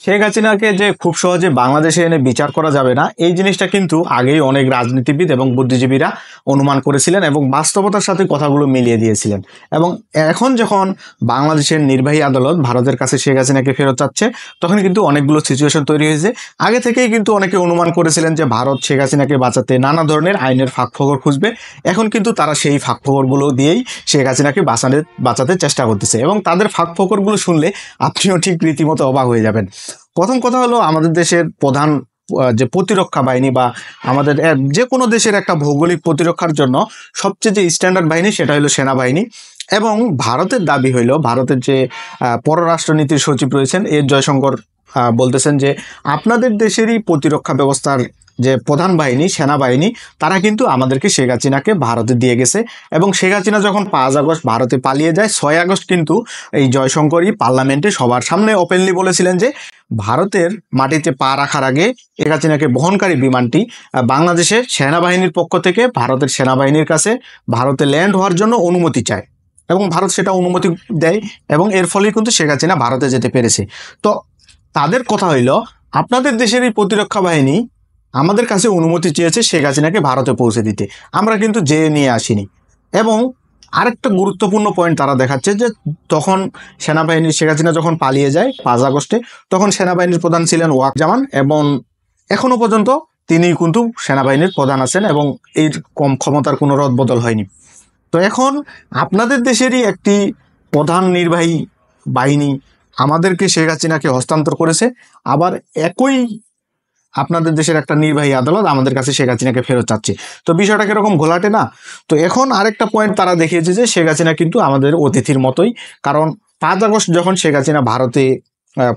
শেখ হাসিনাকে যে খুব সহজে বাংলাদেশে এনে বিচার করা যাবে না, এই জিনিসটা কিন্তু আগেই অনেক রাজনীতিবিদ এবং বুদ্ধিজীবীরা অনুমান করেছিলেন এবং বাস্তবতার সাথে কথাগুলো মিলিয়ে দিয়েছিলেন। এবং এখন যখন বাংলাদেশের নির্বাহী আদালত ভারতের কাছে শেখ হাসিনাকে ফেরত চাচ্ছে, তখন কিন্তু অনেকগুলো সিচুয়েশন তৈরি হয়েছে। আগে থেকেই কিন্তু অনেকে অনুমান করেছিলেন যে ভারত শেখ হাসিনাকে বাঁচাতে নানা ধরনের আইনের ফাঁকফোকর খুঁজবে। এখন কিন্তু তারা সেই ফাঁকফোকরগুলো দিয়েই শেখ হাসিনাকে বাঁচাতে চেষ্টা করতেছে এবং তাদের ফাঁকফোকরগুলো শুনলে আপনিও ঠিক রীতিমতো অবাক হয়ে যাবেন। প্রথম কথা হলো, আমাদের দেশের প্রধান যে প্রতিরক্ষা বাহিনী বা আমাদের যে কোনো দেশের একটা ভৌগোলিক প্রতিরক্ষার জন্য সবচেয়ে যে স্ট্যান্ডার্ড বাহিনী সেটা হলো সেনাবাহিনী। এবং ভারতের দাবি হইল, ভারতের যে পররাষ্ট্রনীতির সচিব রয়েছেন এস জয়শঙ্কর বলতেছেন যে আপনাদের দেশেরই প্রতিরক্ষা ব্যবস্থার যে প্রধান বাহিনী সেনাবাহিনী তারা কিন্তু আমাদেরকে শেখ হাসিনাকে ভারতে দিয়ে গেছে। এবং শেখ হাসিনা যখন 5 আগস্ট ভারতে পালিয়ে যায়, 6 আগস্ট কিন্তু এই জয়শঙ্করই পার্লামেন্টে সবার সামনে ওপেনলি বলেছিলেন যে ভারতের মাটিতে পা রাখার আগে শেখ হাসিনাকে বহনকারী বিমানটি বাংলাদেশের সেনাবাহিনীর পক্ষ থেকে ভারতের সেনাবাহিনীর কাছে ভারতে ল্যান্ড হওয়ার জন্য অনুমতি চায় এবং ভারত সেটা অনুমতি দেয় এবং এর ফলেই কিন্তু শেখ হাসিনা ভারতে যেতে পেরেছে। তো তাদের কথা হইল, আপনাদের দেশের এই প্রতিরক্ষা বাহিনী আমাদের কাছে অনুমতি চেয়েছে শেখ হাসিনাকে ভারতে পৌঁছে দিতে, আমরা কিন্তু যেয়ে নিয়ে আসিনি। এবং আরেকটা গুরুত্বপূর্ণ পয়েন্ট তারা দেখাচ্ছে যে তখন সেনাবাহিনী শেখ হাসিনা যখন পালিয়ে যায় 5 আগস্টে, তখন সেনাবাহিনীর প্রধান ছিলেন ওয়াকজামান এবং এখনো পর্যন্ত তিনি কিন্তু সেনাবাহিনীর প্রধান আছেন এবং এই কম ক্ষমতার কোনো রদবদল হয়নি। তো এখন আপনাদের দেশেরই একটি প্রধান নির্বাহী বাহিনী আমাদেরকে শেখ হাসিনাকে হস্তান্তর করেছে, আবার একই আপনাদের দেশের একটা নির্বাহী আদালত আমাদের কাছে শেখ হাসিনাকে ফেরত চাচ্ছে। তো বিষয়টা কিরকম ঘোলাটে না? তো এখন আরেকটা পয়েন্ট তারা দেখিয়েছে যে শেখ হাসিনা কিন্তু আমাদের অতিথির মতোই, কারণ 5 আগস্ট যখন শেখ হাসিনা ভারতে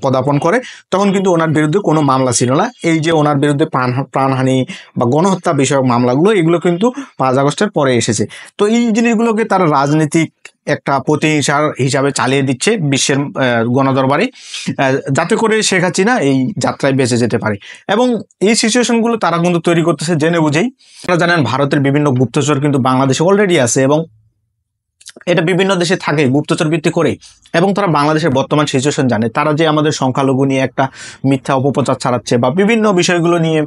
পদার্পণ করে তখন কিন্তু ওনার বিরুদ্ধে কোনো মামলা ছিল না। এই যে ওনার বিরুদ্ধে প্রাণহানি বা গণহত্যা বিষয়ক মামলাগুলো, এগুলো কিন্তু 5 আগস্টের পরে এসেছে। তো এই জিনিসগুলোকে তারা রাজনৈতিক একটা প্রতিহিংসার হিসাবে চালিয়ে দিচ্ছে বিশ্বের গণদরবারে, যাতে করে শেখ হাসিনা এই যাত্রায় বেঁচে যেতে পারে। এবং এই সিচুয়েশনগুলো তারা কিন্তু তৈরি করতেছে জেনে বুঝেই। আপনারা জানেন ভারতের বিভিন্ন গুপ্তচর কিন্তু বাংলাদেশে অলরেডি আছে এবং এটা বিভিন্ন দেশে থাকে গুপ্তচর ভিত্তি করে, এবং তারা বাংলাদেশের বর্তমান সিচুয়েশন জানে। তারা যে আমাদের সংখ্যালঘু নিয়ে একটা মিথ্যা অপপ্রচার ছাড়াচ্ছে বা বিভিন্ন বিষয়গুলো নিয়ে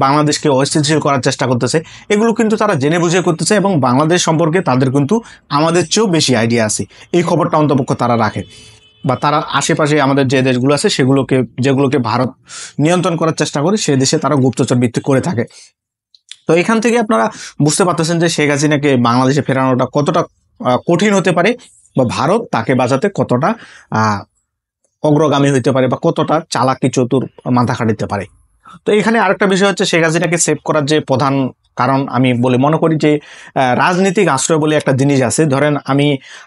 বাংলাদেশকে অস্থিতিশীল করার চেষ্টা করতেছে, এগুলো কিন্তু তারা জেনে বুঝে করতেছে এবং বাংলাদেশ সম্পর্কে তাদের কিন্তু আমাদের চেয়েও বেশি আইডিয়া আছে। এই খবরটা অন্তপক্ষ তারা রাখে, বা তারা আশেপাশে আমাদের যে দেশগুলো আছে যেগুলোকে ভারত নিয়ন্ত্রণ করার চেষ্টা করে সে দেশে তারা গুপ্তচর ভিত্তি করে থাকে। তো এখান থেকে আপনারা বুঝতে পারতেছেন যে শেখ হাসিনাকে বাংলাদেশে ফেরানোটা কতটা কঠিন হতে পারে, বা ভারত তাকে বাঁচাতে কতটা অগ্রগামী হইতে পারে, বা কতটা চালাকি চতুর মাথা খাটাতে পারে। তো এখানে আরেকটা বিষয় হচ্ছে, শেখ হাসিনাকে সেভ করার যে প্রধান কারণ আমি বলে মনে করি যে রাজনীতিক আশ্রয় বলে একটা জিনিস আছে। ধরেন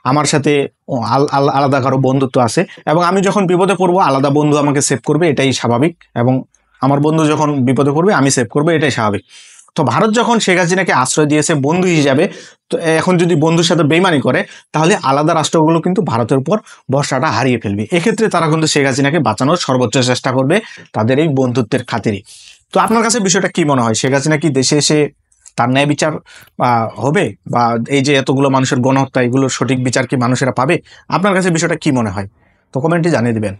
আমার সাথে আলাদা কারো বন্ধুত্ব আছে এবং আমি যখন বিপদে পড়বো আলাদা বন্ধু আমাকে সেভ করবে, এটাই স্বাভাবিক। এবং আমার বন্ধু যখন বিপদে পড়বে আমি সেভ করবো, এটাই স্বাভাবিক। তো ভারত যখন শেখ হাসিনাকে আশ্রয় দিয়েছে বন্ধু হিসাবে, তো এখন যদি বন্ধুর সাথে বেইমানি করে তাহলে আলাদা রাষ্ট্রগুলো কিন্তু ভারতের উপর ভরসাটা হারিয়ে ফেলবে। এক্ষেত্রে তারা কিন্তু শেখ হাসিনাকে বাঁচানোর সর্বোচ্চ চেষ্টা করবে তাদের এই বন্ধুত্বের খাতিরে। তো আপনার কাছে বিষয়টা কি মনে হয়? শেখ হাসিনা কি দেশে এসে তার ন্যায় বিচার হবে, বা এই যে এতগুলো মানুষের গণহত্যা, এগুলোর সঠিক বিচার কি মানুষেরা পাবে? আপনার কাছে বিষয়টা কি মনে হয়? তো কমেন্টে জানিয়ে দিবেন।